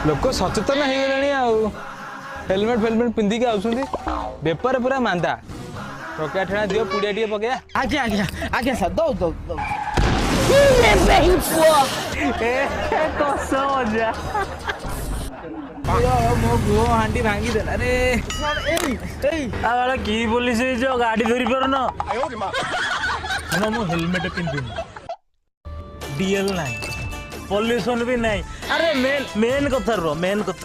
लोक सचेतन हो गले हेलमेट फेलमेट पिंधिक आउछंती बेपार पूरा मांदा टका ठेणा दियो पुड़िया टे पकया आज्ञा आज्ञा आज्ञा सर दो दो दो कस मजा मो गो हांडी भांगी देला रे सर की पुलिस जो गाड़ी धरी पार न मो हेलमेट पिंधुनी डीएल नहीं पॉल्यूशन भी नहीं। अरे मेन मेन कथा रो मेन कथा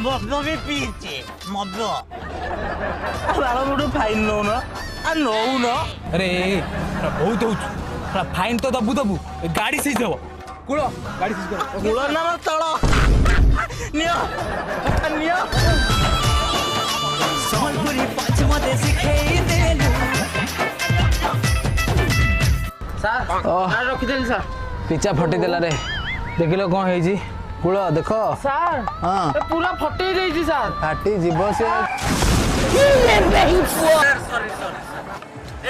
मद भी पीछे मद गोटे फाइन नौ ना नौ न अरे बहुत हो फाइन तो दबु दबु गाड़ी सीज हो कूल गाड़ी सीज कर कूल ना तल नियो नियो सोनपुरी पश्चिम देश खेई देलु सर रखी देली सर पिचा फटी देला रे देखिलो कौन है कूल देख सर हाँ पूरा फटेई देइछि सर फाटी जीव से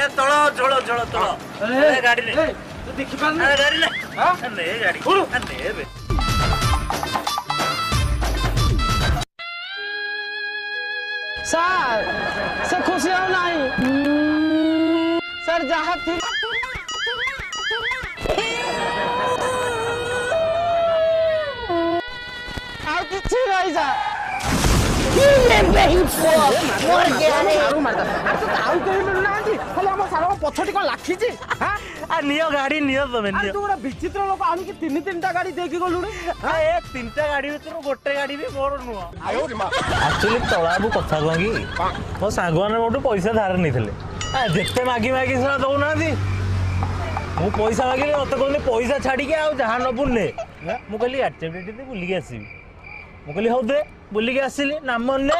ए तल झोल झोल तल गाड़ी ले तू देखि पान गाड़ी ले ले गाड़ी ले बे सर से खुशी हो नहीं सर जहाँ थी और किसी नहीं सर नियो गाड़ी नियो तमें नियो तू विचित्र लोक आनी तीन तीनटा गाड़ी देखी गलु ए तीनटा गाड़ी भीतर गोटे गाड़ी भी मोर नुह एक्चुअली तलाबू कथा कह कि मो सांग मैंने मोटू पैसा धार नहीं जिते मागी मागी से दौना मु पैसा मागिले मत कहते पैसा छाड़ी जहाँ नबू ने मुझे एक्टिविटी बुलिकी आसबि मुझे हौ दे बुलिकी आसिली नाम ने